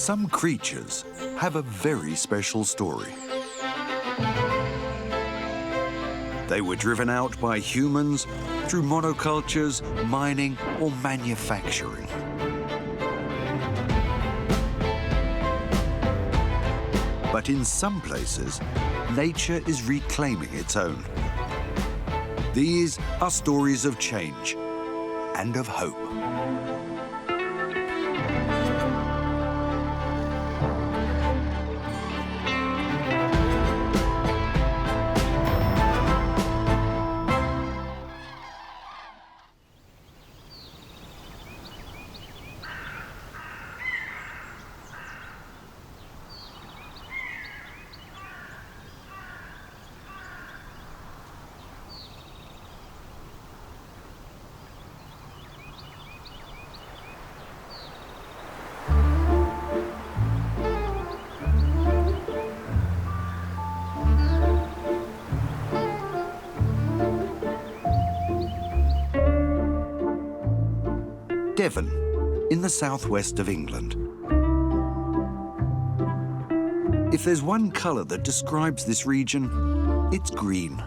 Some creatures have a very special story. They were driven out by humans through monocultures, mining, or manufacturing. But in some places, nature is reclaiming its own. These are stories of change and of hope. Devon, in the southwest of England. If there's one colour that describes this region, it's green.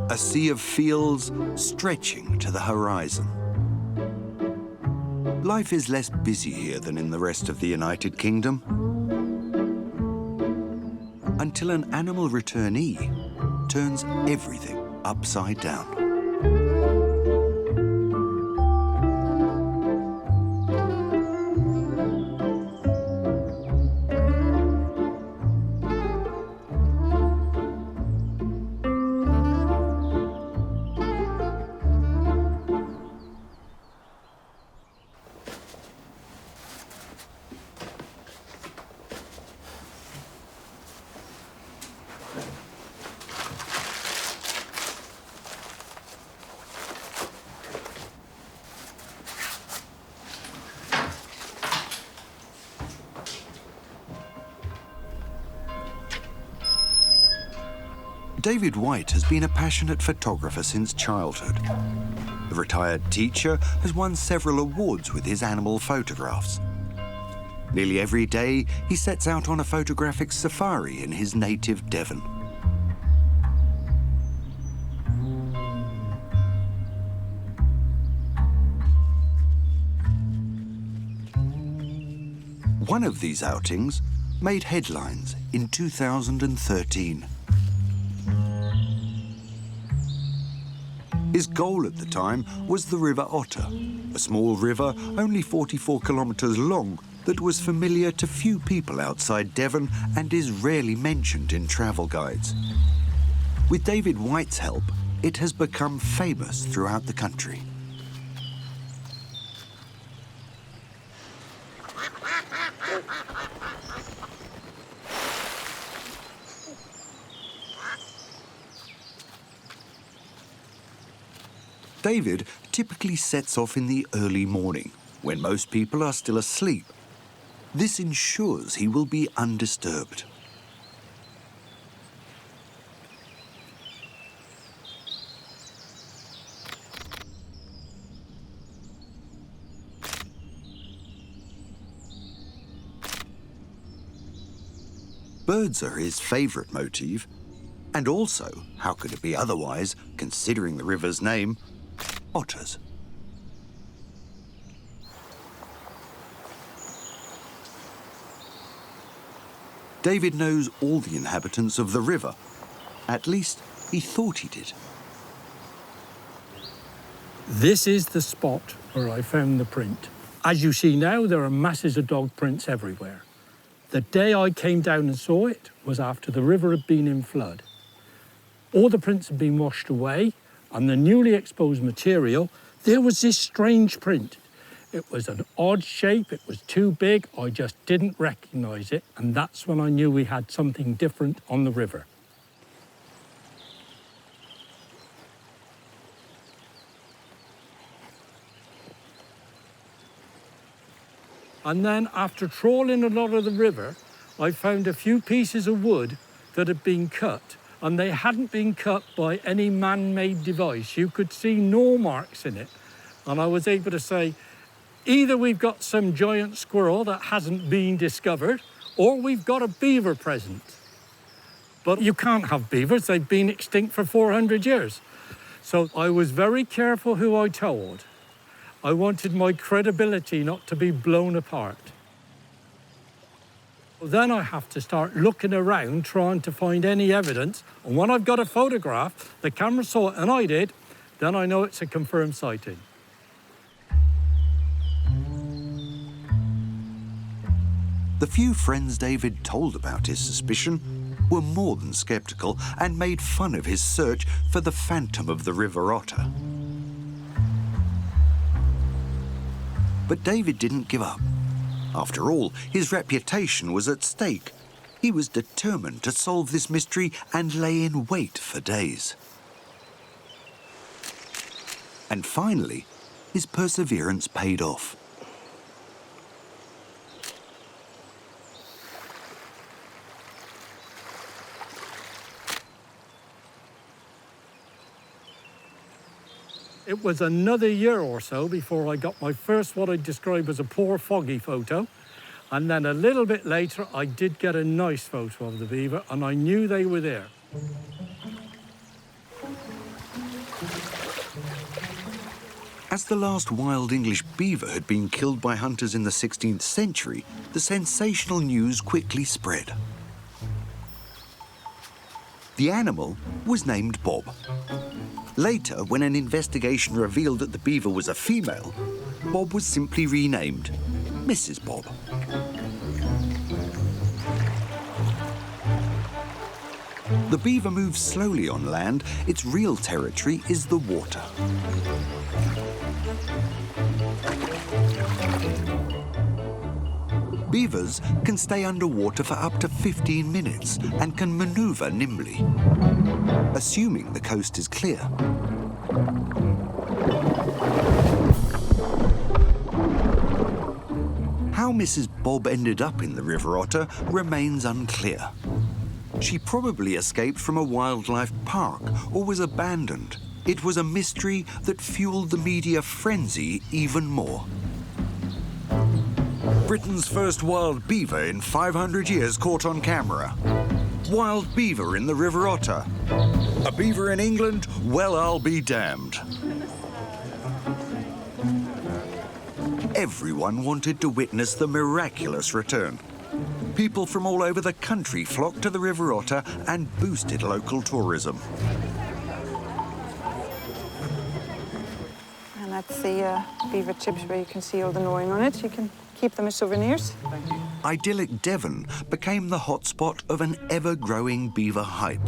A sea of fields stretching to the horizon. Life is less busy here than in the rest of the United Kingdom. Until an animal returnee turns everything upside down. David White has been a passionate photographer since childhood. The retired teacher has won several awards with his animal photographs. Nearly every day, he sets out on a photographic safari in his native Devon. One of these outings made headlines in 2013. His goal at the time was the River Otter, a small river only 44 kilometres long that was familiar to few people outside Devon and is rarely mentioned in travel guides. With David White's help, it has become famous throughout the country. David typically sets off in the early morning, when most people are still asleep. This ensures he will be undisturbed. Birds are his favourite motif, and also, how could it be otherwise, considering the river's name, otters. David knows all the inhabitants of the river. At least, he thought he did. This is the spot where I found the print. As you see now, there are masses of dog prints everywhere. The day I came down and saw it was after the river had been in flood. All the prints had been washed away, and the newly exposed material, there was this strange print. It was an odd shape, it was too big, I just didn't recognise it, and that's when I knew we had something different on the river. And then, after trawling a lot of the river, I found a few pieces of wood that had been cut, and they hadn't been cut by any man-made device. You could see gnaw marks in it. and I was able to say, either we've got some giant squirrel that hasn't been discovered, or we've got a beaver present. But you can't have beavers, they've been extinct for 400 years. So I was very careful who I told. I wanted my credibility not to be blown apart. Then I have to start looking around, trying to find any evidence. And when I've got a photograph, the camera saw it and I did, then I know it's a confirmed sighting. The few friends David told about his suspicion were more than sceptical and made fun of his search for the phantom of the river otter. But David didn't give up. After all, his reputation was at stake. He was determined to solve this mystery and lay in wait for days. And finally, his perseverance paid off. It was another year or so before I got my first, what I'd describe as a poor foggy photo. And then a little bit later, I did get a nice photo of the beaver, and I knew they were there. As the last wild English beaver had been killed by hunters in the 16th century, the sensational news quickly spread. The animal was named Bob. Later, when an investigation revealed that the beaver was a female, Bob was simply renamed Mrs. Bob. The beaver moves slowly on land. Its real territory is the water. Beavers can stay underwater for up to 15 minutes and can maneuver nimbly, assuming the coast is clear. How Mrs. Bob ended up in the river otter remains unclear. She probably escaped from a wildlife park or was abandoned. It was a mystery that fueled the media frenzy even more. Britain's first wild beaver in 500 years caught on camera. Wild beaver in the river otter. A beaver in England? Well, I'll be damned. Everyone wanted to witness the miraculous return. People from all over the country flocked to the river otter and boosted local tourism. And that's the beaver chips where you can see all the gnawing on it. You can keep them as souvenirs. Idyllic Devon became the hotspot of an ever-growing beaver hype.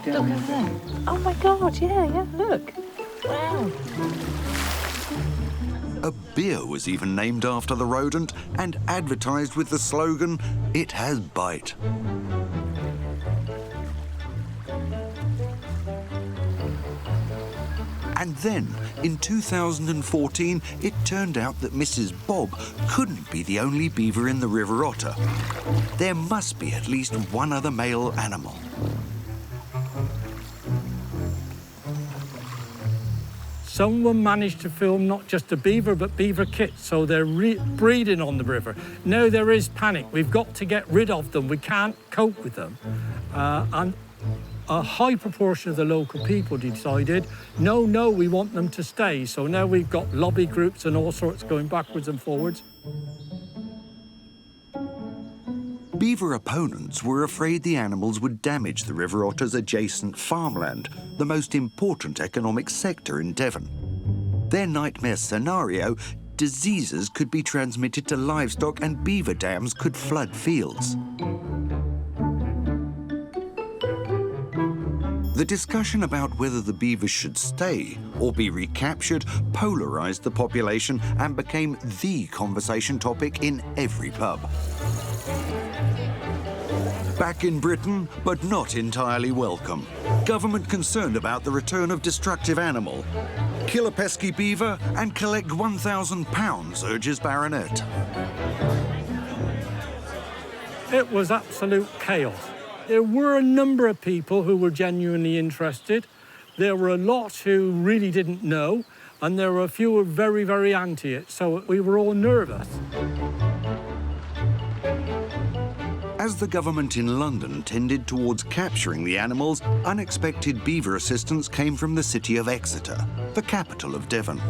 Look over there. Oh my God, yeah, look. Wow. A beer was even named after the rodent and advertised with the slogan, "It has bite." And then, in 2014, it turned out that Mrs. Bob couldn't be the only beaver in the river otter. There must be at least one other male animal. Someone managed to film not just a beaver, but beaver kits, so they're breeding on the river. Now there is panic. We've got to get rid of them. We can't cope with them. And a high proportion of the local people decided, no, we want them to stay. So now we've got lobby groups and all sorts going backwards and forwards. Beaver opponents were afraid the animals would damage the river otter's adjacent farmland, the most important economic sector in Devon. Their nightmare scenario: diseases could be transmitted to livestock and beaver dams could flood fields. The discussion about whether the beavers should stay or be recaptured polarised the population and became the conversation topic in every pub. Back in Britain, but not entirely welcome. Government concerned about the return of destructive animal. Kill a pesky beaver and collect £1,000, urges Baronet. It was absolute chaos. There were a number of people who were genuinely interested. There were a lot who really didn't know, and there were a few who were very, very anti it, so we were all nervous. As the government in London tended towards capturing the animals, unexpected beaver assistance came from the city of Exeter, the capital of Devon.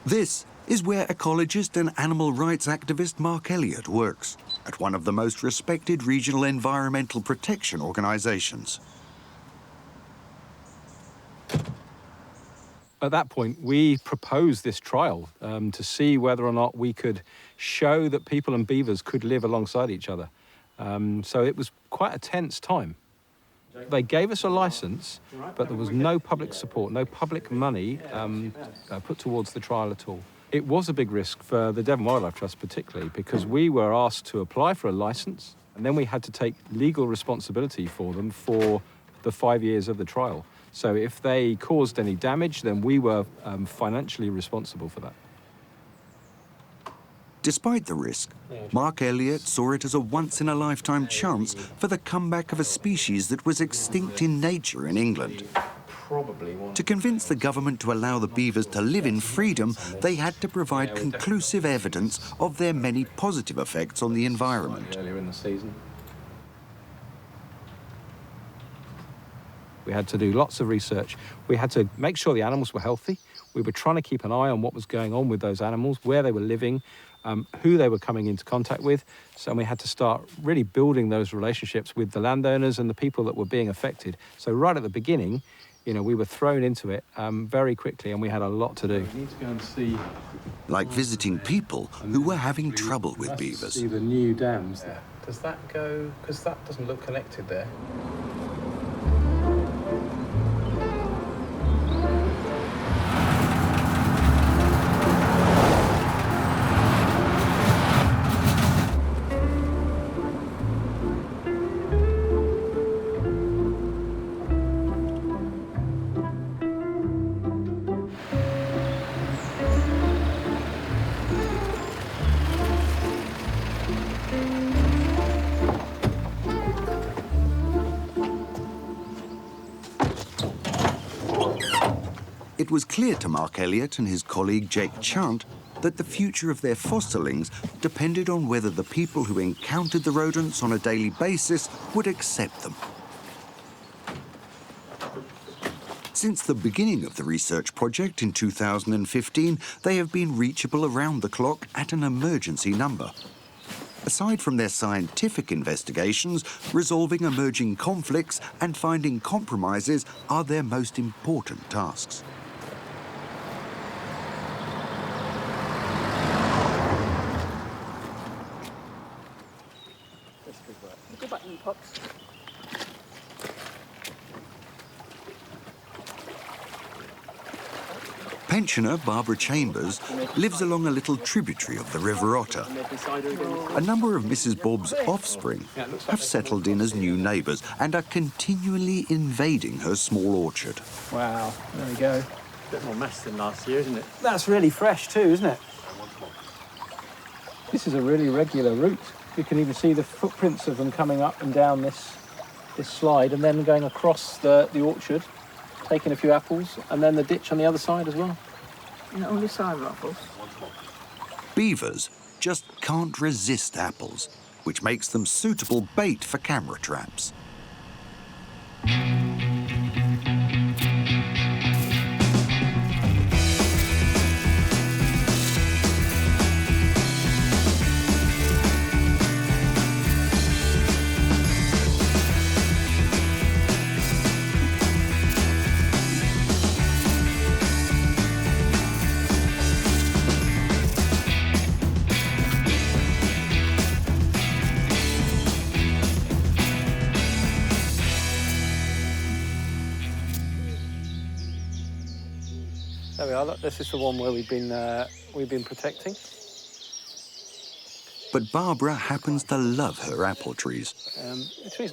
This is where ecologist and animal rights activist Mark Elliott works, at one of the most respected regional environmental protection organisations. At that point, we proposed this trial to see whether or not we could show that people and beavers could live alongside each other. So it was quite a tense time. They gave us a licence, but there was no public support, no public money put towards the trial at all. It was a big risk for the Devon Wildlife Trust particularly, because we were asked to apply for a licence, and then we had to take legal responsibility for them for the 5 years of the trial. So if they caused any damage, then we were financially responsible for that. Despite the risk, Mark Elliott saw it as a once-in-a-lifetime chance for the comeback of a species that was extinct in nature in England. To convince the government to allow the beavers to live in freedom, they had to provide conclusive evidence of their many positive effects on the environment. Earlier in the season. We had to do lots of research. We had to make sure the animals were healthy. We were trying to keep an eye on what was going on with those animals, where they were living, who they were coming into contact with. So we had to start really building those relationships with the landowners and the people that were being affected. So right at the beginning, you know, we were thrown into it very quickly, and we had a lot to do. We need to go and see, like visiting people who were having trouble with beavers. See the new dams there. Does that go? Because that doesn't look connected there. It was clear to Mark Elliott and his colleague Jake Chant that the future of their fosterlings depended on whether the people who encountered the rodents on a daily basis would accept them. Since the beginning of the research project in 2015, they have been reachable around the clock at an emergency number. Aside from their scientific investigations, resolving emerging conflicts and finding compromises are their most important tasks. Go back in the pots. Pensioner Barbara Chambers lives along a little tributary of the River Otter. A number of Mrs Bob's offspring have settled in as new neighbours and are continually invading her small orchard. Wow, there we go. A bit more mess than last year, isn't it? That's really fresh too, isn't it? This is a really regular route. You can even see the footprints of them coming up and down this slide and then going across the orchard, taking a few apples, and then the ditch on the other side as well. And only side apples. Beavers just can't resist apples, which makes them suitable bait for camera traps. There we are. Look, this is the one where we've been protecting. but Barbara happens to love her apple trees.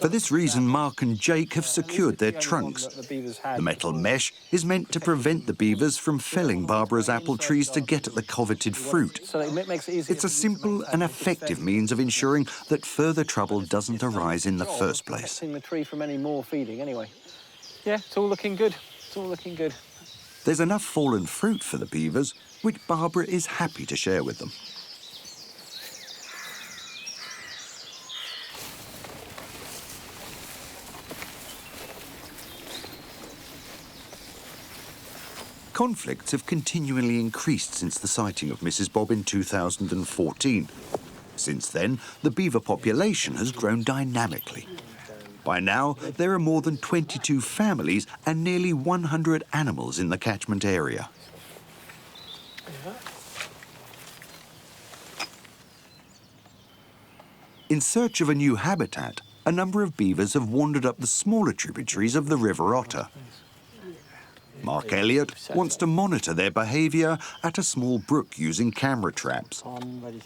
For this reason, Mark and Jake have secured their trunks. The metal mesh is meant to prevent the beavers from felling Barbara's apple trees to get at the coveted fruit. It's a simple and effective means of ensuring that further trouble doesn't arise in the first place. The tree from any more feeding anyway. Yeah, it's all looking good. It's all looking good. There's enough fallen fruit for the beavers, which Barbara is happy to share with them. Conflicts have continually increased since the sighting of Mrs Bob in 2014. Since then, the beaver population has grown dynamically. By now, there are more than 22 families and nearly 100 animals in the catchment area. In search of a new habitat, a number of beavers have wandered up the smaller tributaries of the River Otter. Mark Elliott wants to monitor their behaviour at a small brook using camera traps.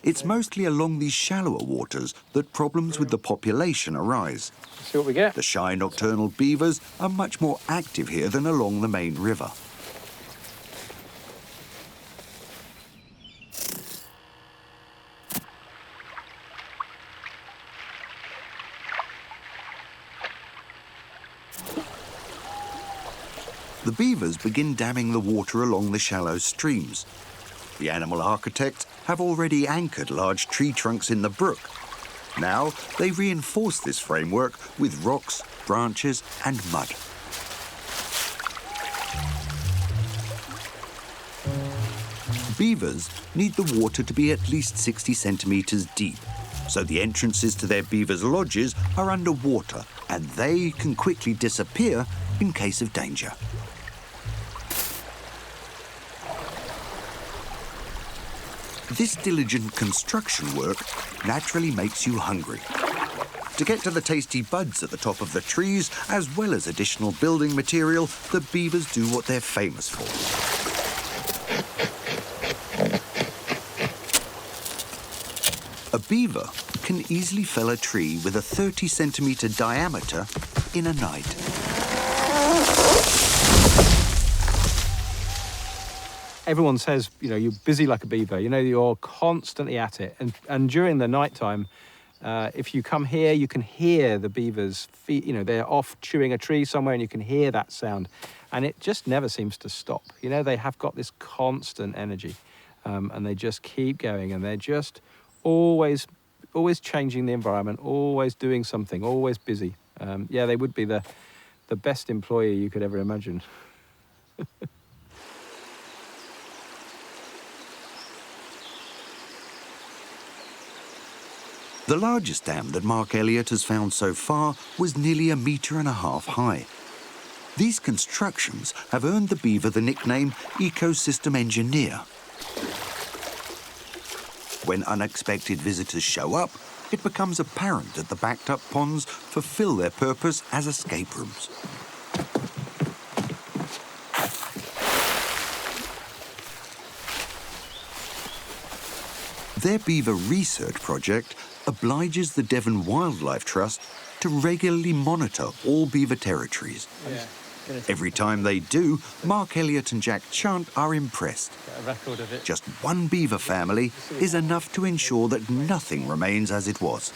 It's mostly along these shallower waters that problems with the population arise. See what we get. The shy nocturnal beavers are much more active here than along the main river. The beavers begin damming the water along the shallow streams. The animal architects have already anchored large tree trunks in the brook. Now they reinforce this framework with rocks, branches and mud. Beavers need the water to be at least 60 centimetres deep, so the entrances to their beavers' lodges are underwater and they can quickly disappear in case of danger. This diligent construction work naturally makes you hungry. To get to the tasty buds at the top of the trees, as well as additional building material, the beavers do what they're famous for. A beaver can easily fell a tree with a 30-centimetre diameter in a night. Everyone says, you know, you're busy like a beaver. You know, you're constantly at it. And during the night time, if you come here, you can hear the beavers' feet. You know, they're off chewing a tree somewhere and you can hear that sound. And it just never seems to stop. You know, they have got this constant energy and they just keep going and they're just always changing the environment, always doing something, always busy. Yeah, they would be the best employee you could ever imagine. The largest dam that Mark Elliott has found so far was nearly 1.5 meters high. These constructions have earned the beaver the nickname ecosystem engineer. When unexpected visitors show up, it becomes apparent that the backed-up ponds fulfill their purpose as escape rooms. Their beaver research project obliges the Devon Wildlife Trust to regularly monitor all beaver territories. Yeah. Every time they do, Mark Elliott and Jack Chant are impressed. Get a record of it. Just one beaver family is enough to ensure that nothing remains as it was.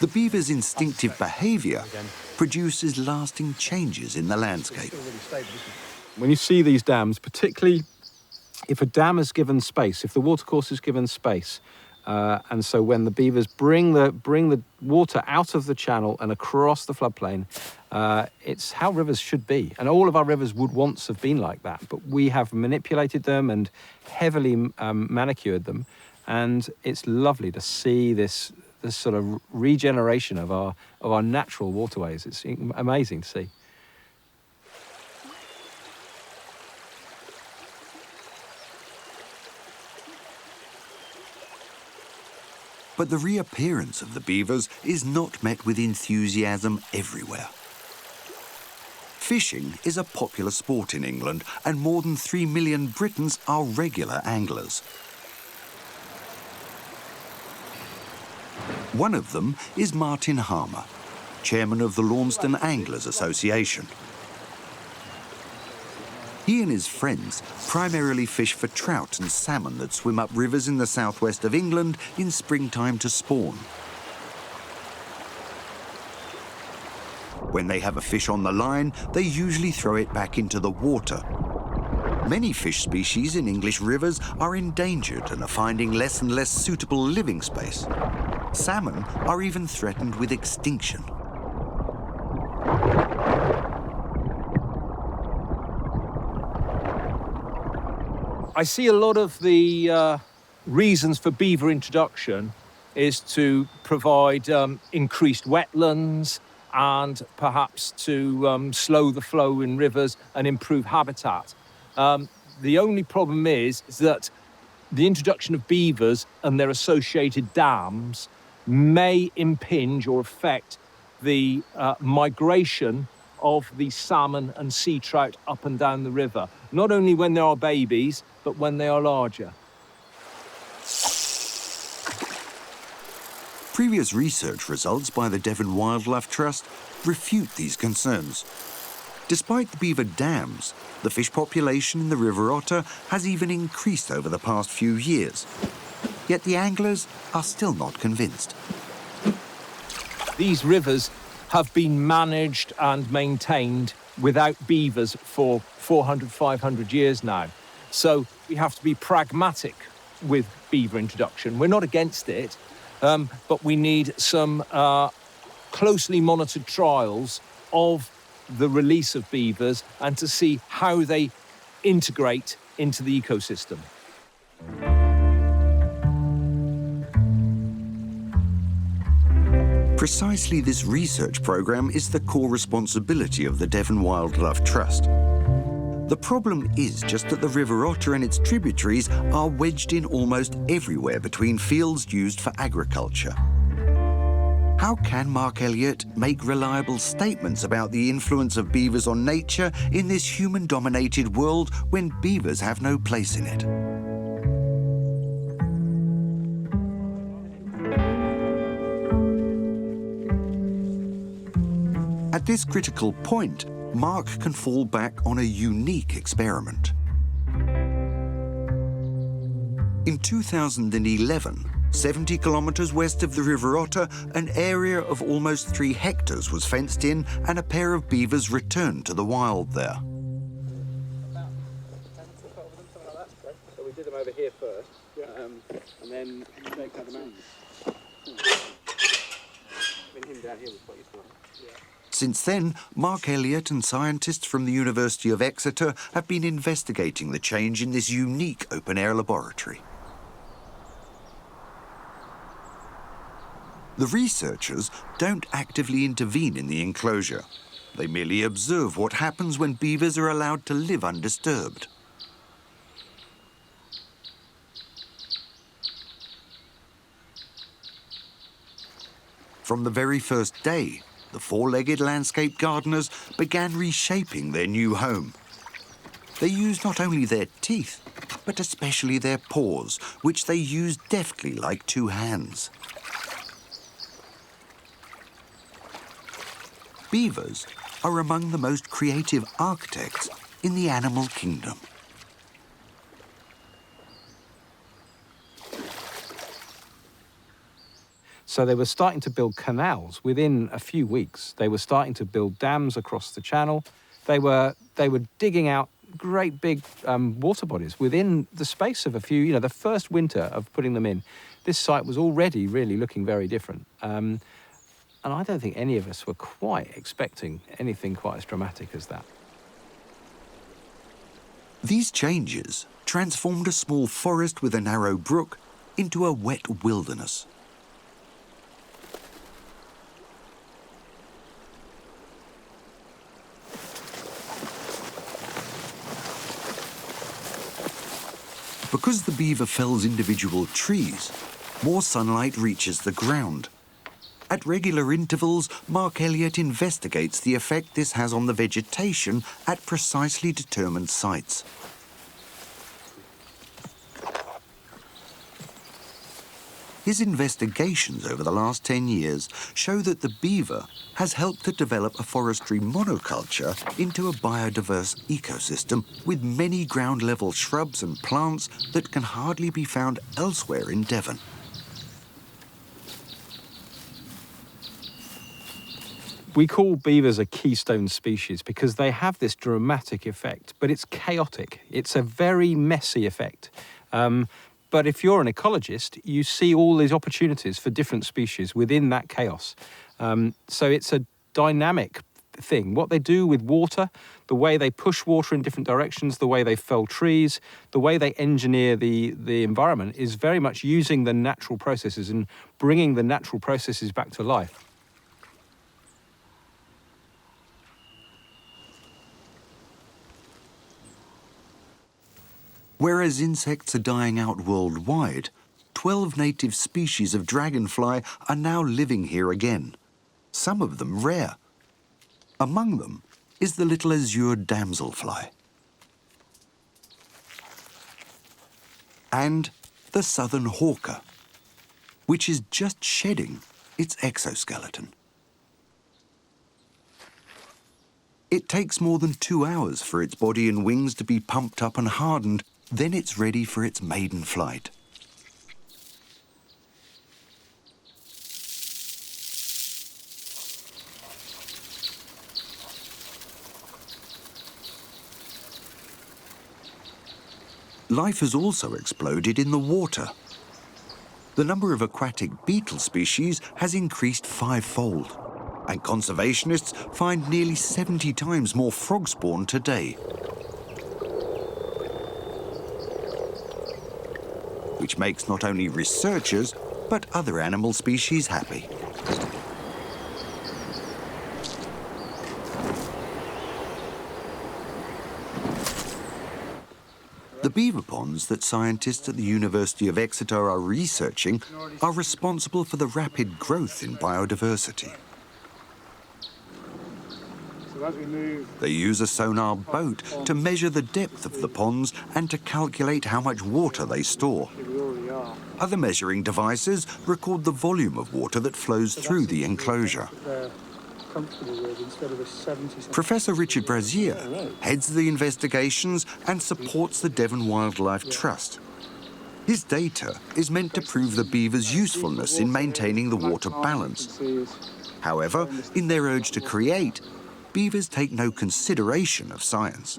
The beaver's instinctive behaviour produces lasting changes in the landscape. When you see these dams, particularly if a dam is given space, if the watercourse is given space, and so when the beavers bring the water out of the channel and across the floodplain, it's how rivers should be. And all of our rivers would once have been like that, but we have manipulated them and heavily manicured them. And it's lovely to see this sort of regeneration of our natural waterways. It's amazing to see. But the reappearance of the beavers is not met with enthusiasm everywhere. Fishing is a popular sport in England, and more than 3 million Britons are regular anglers. One of them is Martin Harmer, chairman of the Launceston Anglers Association. He and his friends primarily fish for trout and salmon that swim up rivers in the southwest of England in springtime to spawn. When they have a fish on the line, they usually throw it back into the water. Many fish species in English rivers are endangered and are finding less and less suitable living space. Salmon are even threatened with extinction. I see a lot of the reasons for beaver introduction is to provide increased wetlands and perhaps to slow the flow in rivers and improve habitat. The only problem is that the introduction of beavers and their associated dams may impinge or affect the migration of the salmon and sea trout up and down the river, not only when there are babies, but when they are larger. Previous research results by the Devon Wildlife Trust refute these concerns. Despite the beaver dams, the fish population in the River Otter has even increased over the past few years. Yet the anglers are still not convinced. These rivers have been managed and maintained without beavers for 400, 500 years now. So we have to be pragmatic with beaver introduction. We're not against it, but we need some closely monitored trials of the release of beavers and to see how they integrate into the ecosystem. Precisely this research programme is the core responsibility of the Devon Wildlife Trust. The problem is just that the River Otter and its tributaries are wedged in almost everywhere between fields used for agriculture. How can Mark Elliott make reliable statements about the influence of beavers on nature in this human-dominated world when beavers have no place in it? At this critical point, Mark can fall back on a unique experiment. In 2011, 70 kilometres west of the River Otter, an area of almost 3 hectares was fenced in and a pair of beavers returned to the wild there. So we did them over here first, and then take them out. Him down here was quite useful. Since then, Mark Elliott and scientists from the University of Exeter have been investigating the change in this unique open-air laboratory. The researchers don't actively intervene in the enclosure. They merely observe what happens when beavers are allowed to live undisturbed. From the very first day, the four-legged landscape gardeners began reshaping their new home. They used not only their teeth, but especially their paws, which they used deftly like 2 hands. Beavers are among the most creative architects in the animal kingdom. So they were starting to build canals within a few weeks. They were starting to build dams across the channel. They were digging out great big water bodies within the space of a few, the first winter of putting them in. This site was already really looking very different. And I don't think any of us were quite expecting anything quite as dramatic as that. These changes transformed a small forest with a narrow brook into a wet wilderness. Because the beaver fells individual trees, more sunlight reaches the ground. At regular intervals, Mark Elliott investigates the effect this has on the vegetation at precisely determined sites. His investigations over the last 10 years show that the beaver has helped to develop a forestry monoculture into a biodiverse ecosystem with many ground-level shrubs and plants that can hardly be found elsewhere in Devon. We call beavers a keystone species because they have this dramatic effect, but it's chaotic. It's a very messy effect. But if you're an ecologist, you see all these opportunities for different species within that chaos. So it's a dynamic thing. What they do with water, the way they push water in different directions, the way they fell trees, the way they engineer the environment is very much using the natural processes and bringing the natural processes back to life. Whereas insects are dying out worldwide, 12 native species of dragonfly are now living here again, some of them rare. Among them is the little azure damselfly and the southern hawker, which is just shedding its exoskeleton. It takes more than 2 hours for its body and wings to be pumped up and hardened. Then it's ready for its maiden flight. Life has also exploded in the water. The number of aquatic beetle species has increased 5-fold, and conservationists find nearly 70 times more frog spawn today, which makes not only researchers, but other animal species happy. The beaver ponds that scientists at the University of Exeter are researching are responsible for the rapid growth in biodiversity. They use a sonar boat to measure the depth of the ponds and to calculate how much water they store. Other measuring devices record the volume of water that flows through the enclosure. Professor Richard Brazier heads the investigations and supports the Devon Wildlife Trust. His data is meant to prove the beaver's usefulness in maintaining the water balance. However, in their urge to create, beavers take no consideration of science.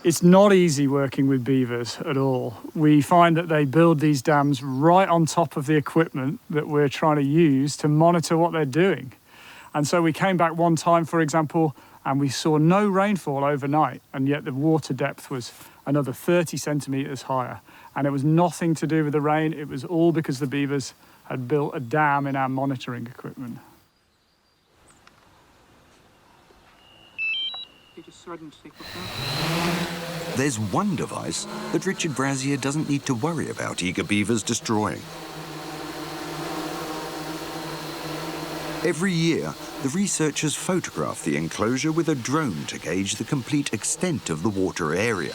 It's not easy working with beavers at all. We find that they build these dams right on top of the equipment that we're trying to use to monitor what they're doing. And so we came back one time, for example, and we saw no rainfall overnight, and yet the water depth was another 30 centimetres higher. And it was nothing to do with the rain, it was all because the beavers had built a dam in our monitoring equipment. There's one device that Richard Brazier doesn't need to worry about eager beavers destroying. Every year, the researchers photograph the enclosure with a drone to gauge the complete extent of the water area.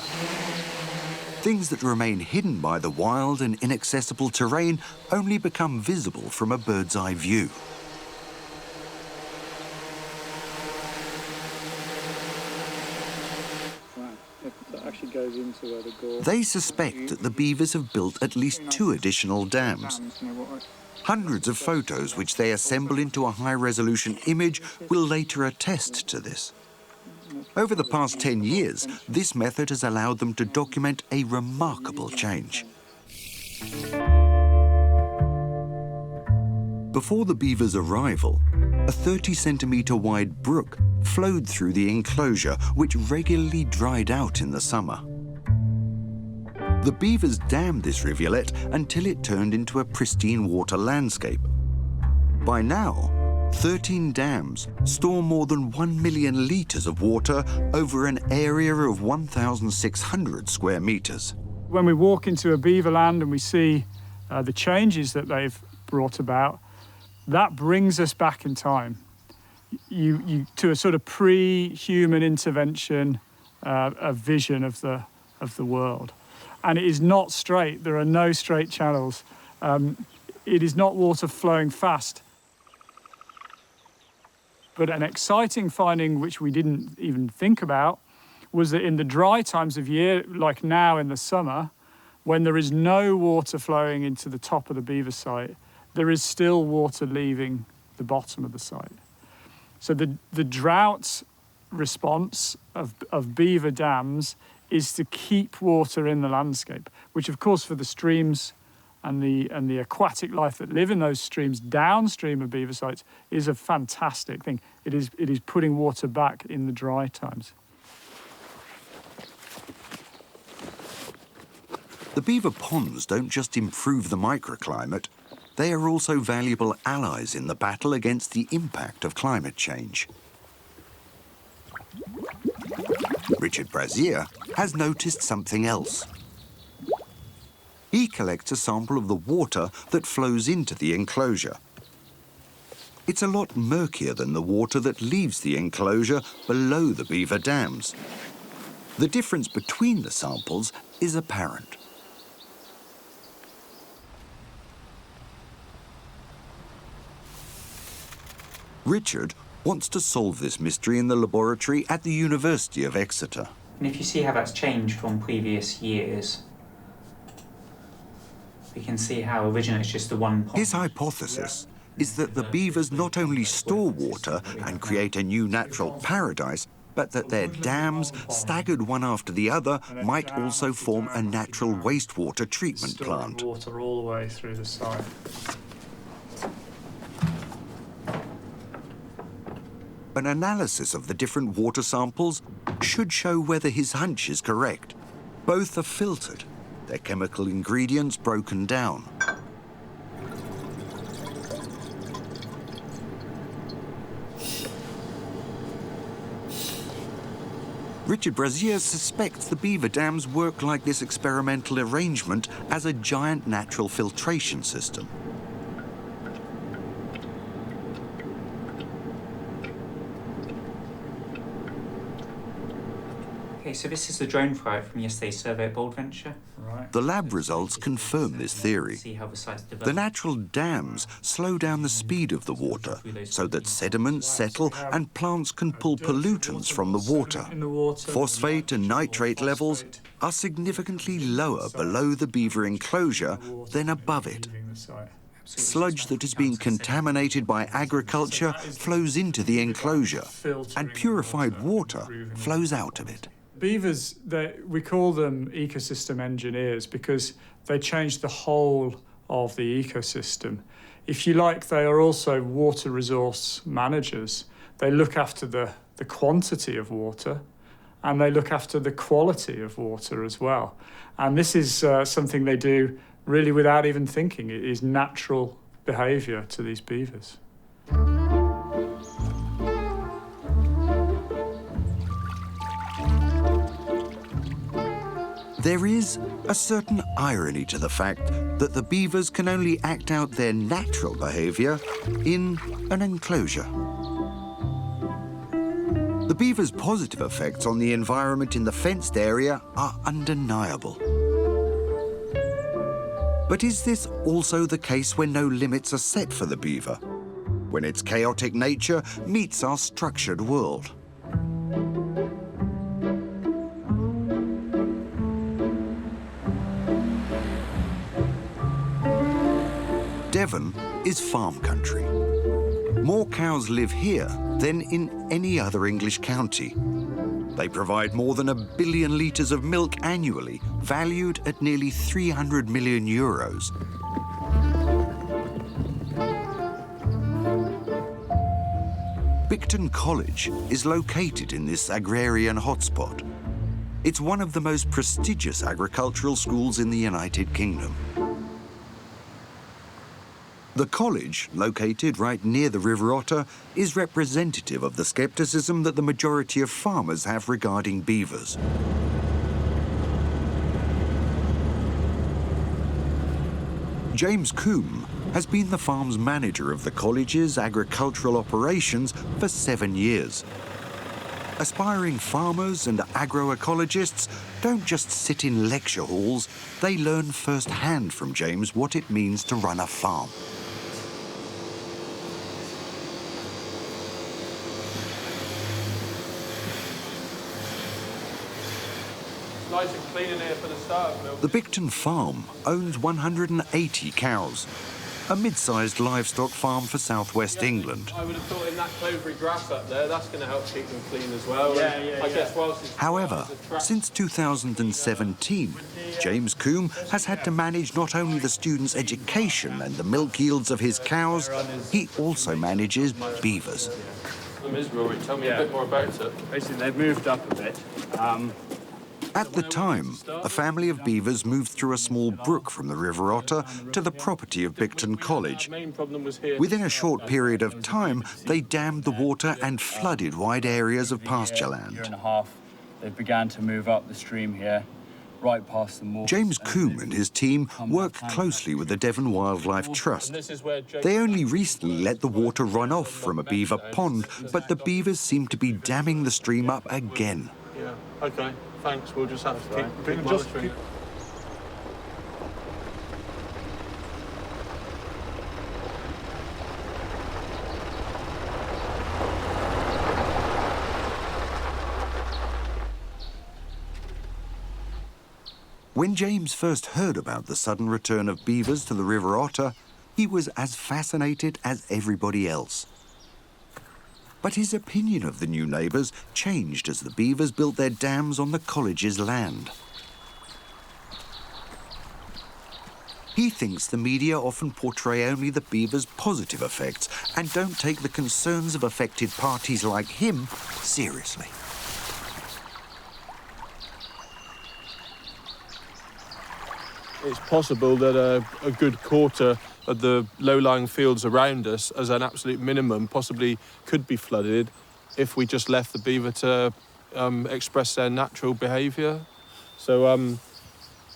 Things that remain hidden by the wild and inaccessible terrain only become visible from a bird's eye view. They suspect that the beavers have built at least 2 additional dams. Hundreds of photos which they assemble into a high-resolution image will later attest to this. Over the past 10 years, this method has allowed them to document a remarkable change. Before the beavers' arrival, a 30-centimetre wide brook flowed through the enclosure, which regularly dried out in the summer. The beavers dammed this rivulet until it turned into a pristine water landscape. By now, 13 dams store more than 1 million litres of water over an area of 1,600 square metres. When we walk into a beaver land and we see the changes that they've brought about, that brings us back in time. You to a sort of pre-human intervention a vision of the world. And it is not straight. There are no straight channels. It is not water flowing fast. But an exciting finding, which we didn't even think about, was that in the dry times of year, like now in the summer, when there is no water flowing into the top of the beaver site, there is still water leaving the bottom of the site. So the drought response of beaver dams is to keep water in the landscape, which of course for the streams and the aquatic life that live in those streams downstream of beaver sites is a fantastic thing. It is putting water back in the dry times. The beaver ponds don't just improve the microclimate, they are also valuable allies in the battle against the impact of climate change. Richard Brazier has noticed something else. He collects a sample of the water that flows into the enclosure. It's a lot murkier than the water that leaves the enclosure below the beaver dams. The difference between the samples is apparent. Richard wants to solve this mystery in the laboratory at the University of Exeter. And if you see how that's changed from previous years, we can see how originally it's just the one pond. His hypothesis is that the beavers not only store water and create a new natural paradise, but that their dams, staggered one after the other, might also form a natural wastewater treatment plant. Water all the way through the site. An analysis of the different water samples should show whether his hunch is correct. Both are filtered, their chemical ingredients broken down. Richard Brazier suspects the beaver dams work like this experimental arrangement as a giant natural filtration system. Okay, so this is the drone flight from yesterday's survey at Boldventure. Right. The lab results confirm this theory. See how the site's developed. The natural dams slow down the speed of the water so that sediments settle and plants can pull pollutants from the water. Phosphate and nitrate levels are significantly lower below the beaver enclosure than above it. Sludge that has been contaminated by agriculture flows into the enclosure, and purified water flows out of it. Beavers, we call them ecosystem engineers because they change the whole of the ecosystem. If you like, they are also water resource managers. They look after the quantity of water and they look after the quality of water as well. And this is something they do really without even thinking. It is natural behaviour to these beavers. There is a certain irony to the fact that the beavers can only act out their natural behaviour in an enclosure. The beavers' positive effects on the environment in the fenced area are undeniable. But is this also the case when no limits are set for the beaver, when its chaotic nature meets our structured world? Devon is farm country. More cows live here than in any other English county. They provide more than 1 billion litres of milk annually, valued at nearly 300 million euros. Bicton College is located in this agrarian hotspot. It's one of the most prestigious agricultural schools in the United Kingdom. The college, located right near the River Otter, is representative of the scepticism that the majority of farmers have regarding beavers. James Coombe has been the farm's manager of the college's agricultural operations for 7 years. Aspiring farmers and agroecologists don't just sit in lecture halls, they learn firsthand from James what it means to run a farm. Nice and clean in here for the start, Bill. The Bicton farm owns 180 cows, a mid-sized livestock farm for southwest England. I would have thought in that clovery grass up there, that's going to help keep them clean as well. I guess whilst it's However, since 2017, James Coombe has had to manage not only the students' education and the milk yields of his cows, he also manages beavers. Rory, tell me a bit more about it. Basically, they've moved up a bit. At the time, a family of beavers moved through a small brook from the River Otter to the property of Bicton College. Within a short period of time, they dammed the water and flooded wide areas of pasture land. Year and a half, they began to move up the stream here, right past the moors. James Coombe and his team work closely with the Devon Wildlife Trust. They only recently let the water run off from a beaver pond, but the beavers seem to be damming the stream up again. Yeah, OK. Thanks, we'll just have to keep monitoring it. When James first heard about the sudden return of beavers to the River Otter, he was as fascinated as everybody else. But his opinion of the new neighbours changed as the beavers built their dams on the college's land. He thinks the media often portray only the beavers' positive effects and don't take the concerns of affected parties like him seriously. It's possible that a good quarter of the low-lying fields around us, as an absolute minimum, possibly could be flooded if we just left the beaver to express their natural behaviour. So,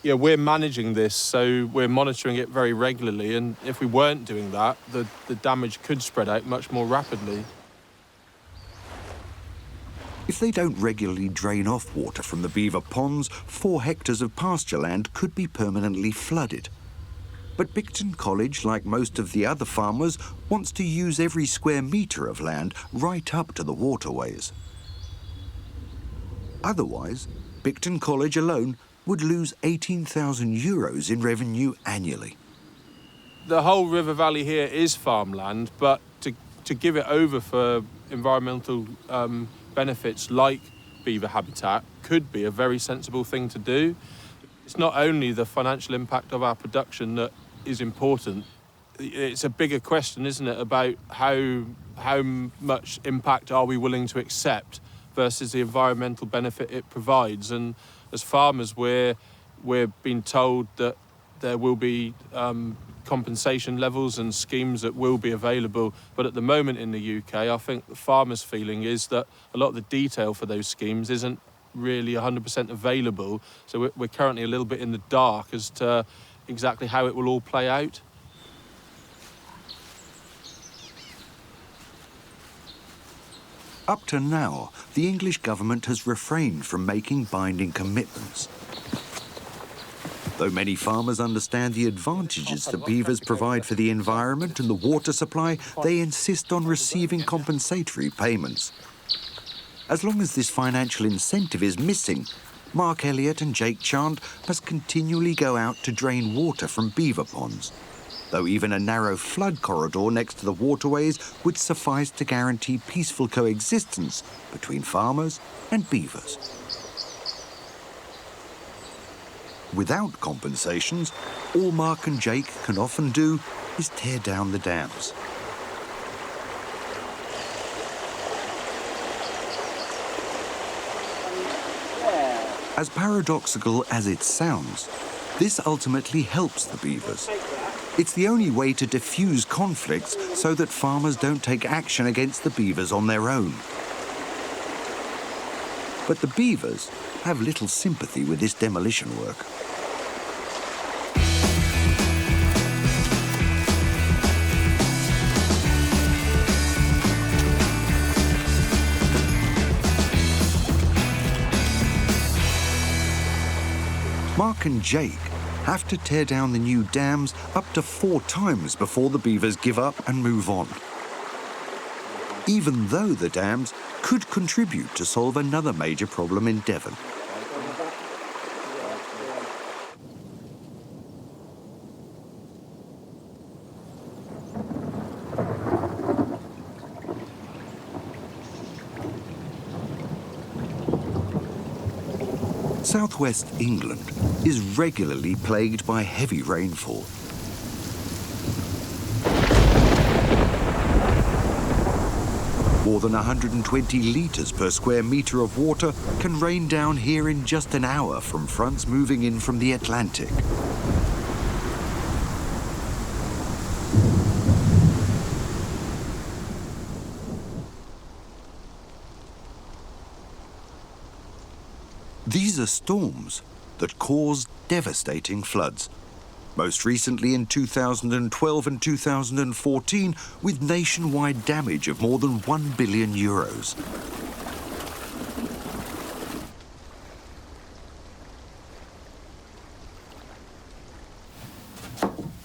yeah, we're managing this, so we're monitoring it very regularly, and if we weren't doing that, the damage could spread out much more rapidly. If they don't regularly drain off water from the beaver ponds, 4 hectares of pasture land could be permanently flooded. But Bicton College, like most of the other farmers, wants to use every square metre of land right up to the waterways. Otherwise, Bicton College alone would lose €18,000 in revenue annually. The whole river valley here is farmland, but to give it over for environmental benefits like beaver habitat could be a very sensible thing to do. It's not only the financial impact of our production that is important. It's a bigger question, isn't it, about how much impact are we willing to accept versus the environmental benefit it provides. And as farmers, we're being told that there will be compensation levels and schemes that will be available. But at the moment in the UK, I think the farmers' feeling is that a lot of the detail for those schemes isn't really 100% available. So we're currently a little bit in the dark as to exactly how it will all play out. Up to now, the English government has refrained from making binding commitments. Though many farmers understand the advantages the beavers provide for the environment and the water supply, they insist on receiving compensatory payments. As long as this financial incentive is missing, Mark Elliott and Jake Chant must continually go out to drain water from beaver ponds, though even a narrow flood corridor next to the waterways would suffice to guarantee peaceful coexistence between farmers and beavers. Without compensations, all Mark and Jake can often do is tear down the dams. As paradoxical as it sounds, this ultimately helps the beavers. It's the only way to diffuse conflicts so that farmers don't take action against the beavers on their own. But the beavers have little sympathy with this demolition work. Mark and Jake have to tear down the new dams up to 4 times before the beavers give up and move on. Even though the dams could contribute to solve another major problem in Devon. Southwest England is regularly plagued by heavy rainfall. More than 120 litres per square metre of water can rain down here in just an hour from fronts moving in from the Atlantic. These are storms that cause devastating floods, most recently in 2012 and 2014, with nationwide damage of more than €1 billion.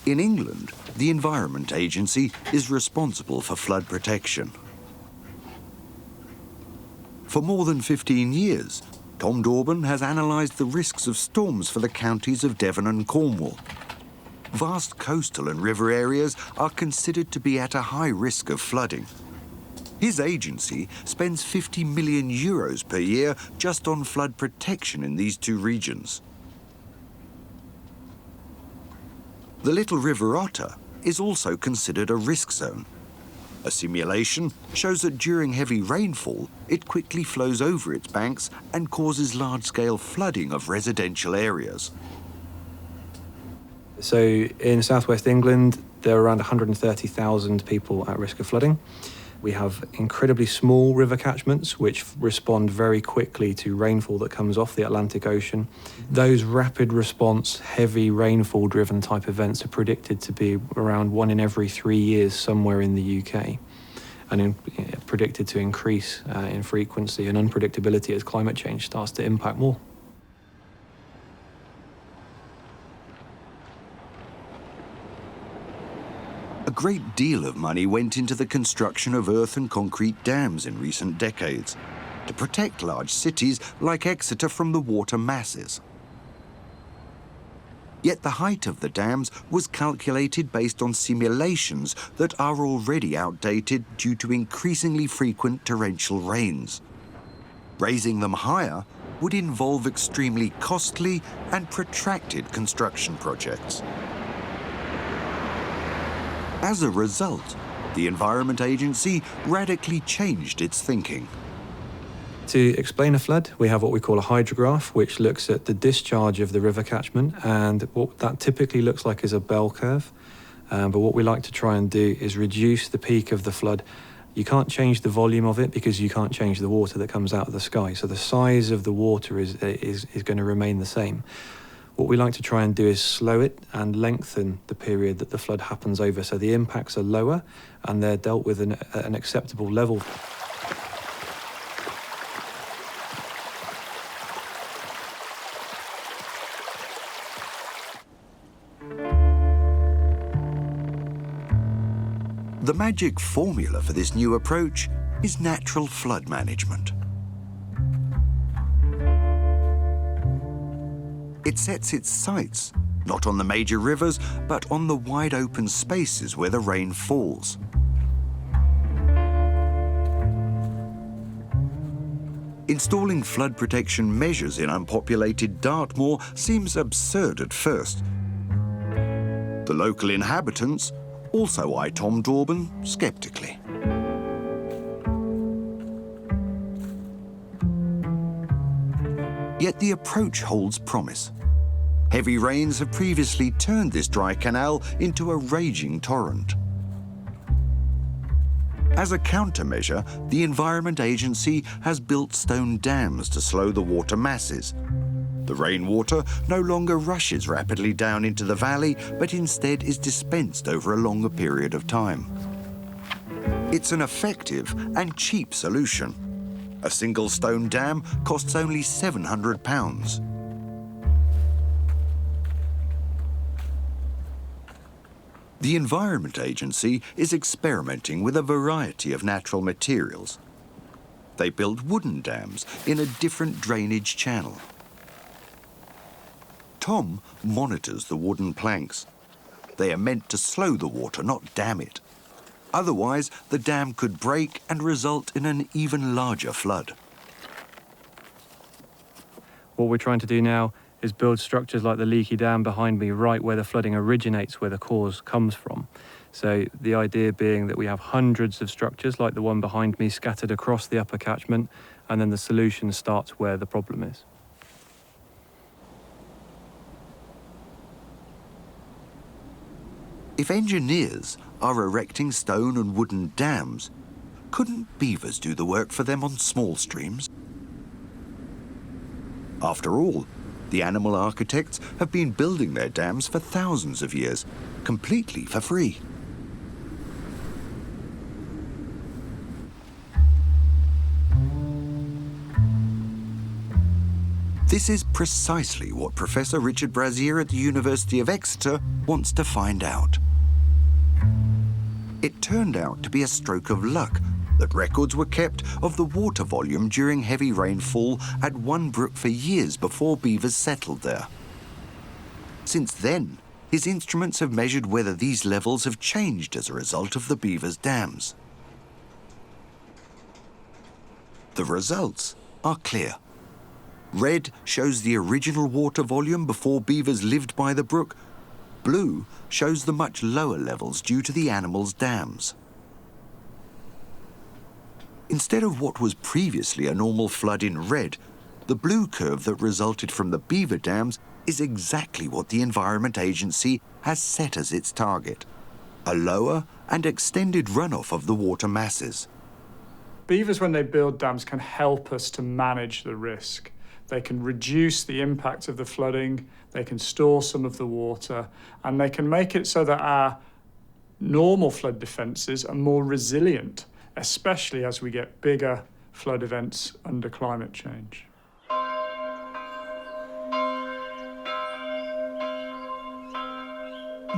In England, the Environment Agency is responsible for flood protection. For more than 15 years, Tom Dorban has analysed the risks of storms for the counties of Devon and Cornwall. Vast coastal and river areas are considered to be at a high risk of flooding. His agency spends €50 million per year just on flood protection in these 2 regions. The Little River Otter is also considered a risk zone. A simulation shows that during heavy rainfall, it quickly flows over its banks and causes large-scale flooding of residential areas. So in southwest England, there are around 130,000 people at risk of flooding. We have incredibly small river catchments which respond very quickly to rainfall that comes off the Atlantic Ocean. Those rapid response, heavy rainfall driven type events are predicted to be around 1 in every 3 years somewhere in the UK, and predicted to increase in frequency and unpredictability as climate change starts to impact more. A great deal of money went into the construction of earth and concrete dams in recent decades to protect large cities like Exeter from the water masses. Yet the height of the dams was calculated based on simulations that are already outdated due to increasingly frequent torrential rains. Raising them higher would involve extremely costly and protracted construction projects. As a result, the Environment Agency radically changed its thinking. To explain a flood, we have what we call a hydrograph, which looks at the discharge of the river catchment, and what that typically looks like is a bell curve. But what we like to try and do is reduce the peak of the flood. You can't change the volume of it because you can't change the water that comes out of the sky. So the size of the water is going to remain the same. What we like to try and do is slow it and lengthen the period that the flood happens over, so the impacts are lower and they're dealt with at an acceptable level. The magic formula for this new approach is natural flood management. It sets its sights, not on the major rivers, but on the wide open spaces where the rain falls. Installing flood protection measures in unpopulated Dartmoor seems absurd at first. The local inhabitants also eye Tom Dorban sceptically. Yet the approach holds promise. Heavy rains have previously turned this dry canal into a raging torrent. As a countermeasure, the Environment Agency has built stone dams to slow the water masses. The rainwater no longer rushes rapidly down into the valley, but instead is dispensed over a longer period of time. It's an effective and cheap solution. A single stone dam costs only £700. The Environment Agency is experimenting with a variety of natural materials. They build wooden dams in a different drainage channel. Tom monitors the wooden planks. They are meant to slow the water, not dam it. Otherwise, the dam could break and result in an even larger flood. What we're trying to do now is build structures like the leaky dam behind me, right where the flooding originates, where the cause comes from. So the idea being that we have hundreds of structures like the one behind me scattered across the upper catchment, and then the solution starts where the problem is. If engineers are erecting stone and wooden dams, couldn't beavers do the work for them on small streams? After all, the animal architects have been building their dams for thousands of years, completely for free. This is precisely what Professor Richard Brazier at the University of Exeter wants to find out. It turned out to be a stroke of luck that records were kept of the water volume during heavy rainfall at one brook for years before beavers settled there. Since then, his instruments have measured whether these levels have changed as a result of the beavers' dams. The results are clear. Red shows the original water volume before beavers lived by the brook. Blue shows the much lower levels due to the animals' dams. Instead of what was previously a normal flood in red, the blue curve that resulted from the beaver dams is exactly what the Environment Agency has set as its target: a lower and extended runoff of the water masses. Beavers, when they build dams, can help us to manage the risk. They can reduce the impact of the flooding, they can store some of the water, and they can make it so that our normal flood defences are more resilient, especially as we get bigger flood events under climate change.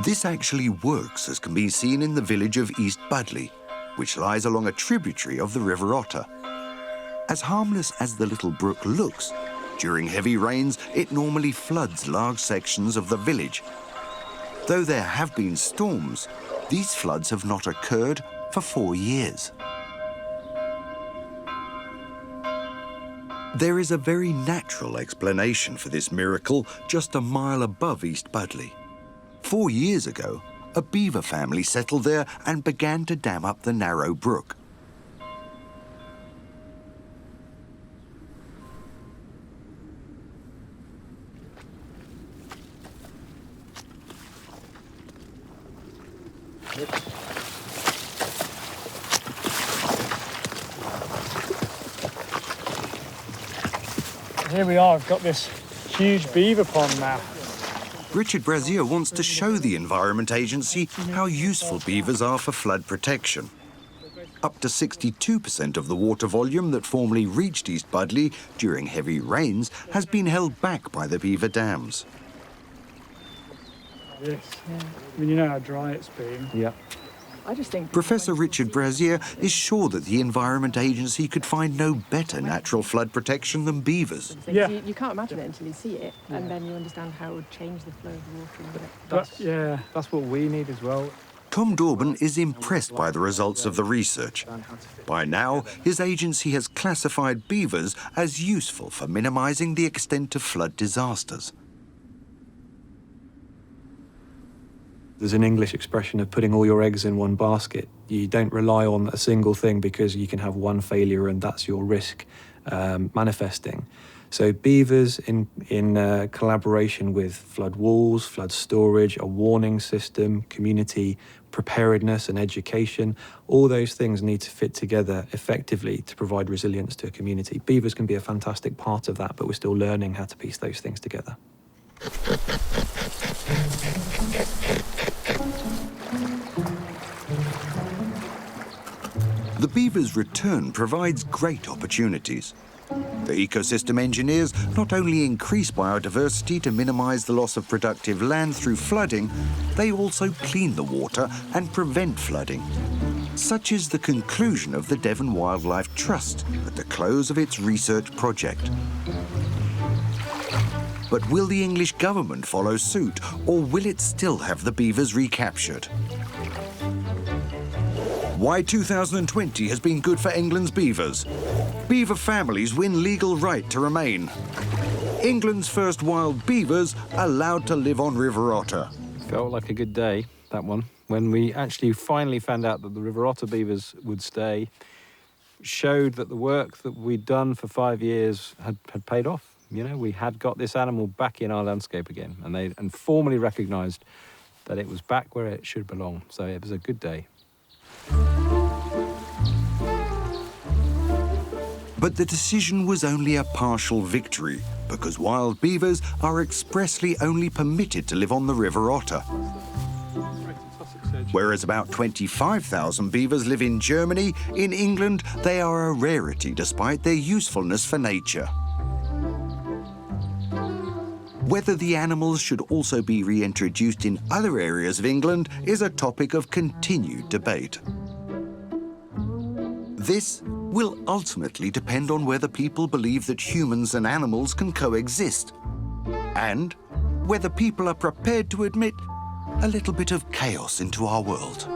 This actually works, as can be seen in the village of East Budley, which lies along a tributary of the River Otter. As harmless as the little brook looks, during heavy rains it normally floods large sections of the village. Though there have been storms, these floods have not occurred for 4 years. There is a very natural explanation for this miracle just a mile above East Budley. 4 years ago, a beaver family settled there and began to dam up the narrow brook. Here we are, I've got this huge beaver pond now. Richard Brazier wants to show the Environment Agency how useful beavers are for flood protection. Up to 62% of the water volume that formerly reached East Budley during heavy rains has been held back by the beaver dams. Yes. I mean, you know how dry it's been. Yeah. I just think Professor Richard Brazier is sure that the Environment Agency could find no better natural flood protection than beavers. Yeah. You can't imagine it until you see it, and then you understand how it would change the flow of the water. That's what we need as well. Tom Dorban is impressed by the results of the research. By now, his agency has classified beavers as useful for minimising the extent of flood disasters. There's an English expression of putting all your eggs in one basket. You don't rely on a single thing because you can have one failure and that's your risk manifesting. So beavers in collaboration with flood walls, flood storage, a warning system, community preparedness and education, all those things need to fit together effectively to provide resilience to a community. Beavers can be a fantastic part of that, but we're still learning how to piece those things together. The beaver's return provides great opportunities. The ecosystem engineers not only increase biodiversity to minimise the loss of productive land through flooding, they also clean the water and prevent flooding. Such is the conclusion of the Devon Wildlife Trust at the close of its research project. But will the English government follow suit, or will it still have the beavers recaptured? Why 2020 has been good for England's beavers. Beaver families win legal right to remain. England's first wild beavers allowed to live on River Otter. Felt like a good day, that one, when we actually finally found out that the River Otter beavers would stay. Showed that the work that we'd done for 5 years had paid off. You know, we had got this animal back in our landscape again, and formally recognised that it was back where it should belong. So it was a good day. But the decision was only a partial victory, because wild beavers are expressly only permitted to live on the River Otter. Whereas about 25,000 beavers live in Germany, in England they are a rarity despite their usefulness for nature. Whether the animals should also be reintroduced in other areas of England is a topic of continued debate. This will ultimately depend on whether people believe that humans and animals can coexist, and whether people are prepared to admit a little bit of chaos into our world.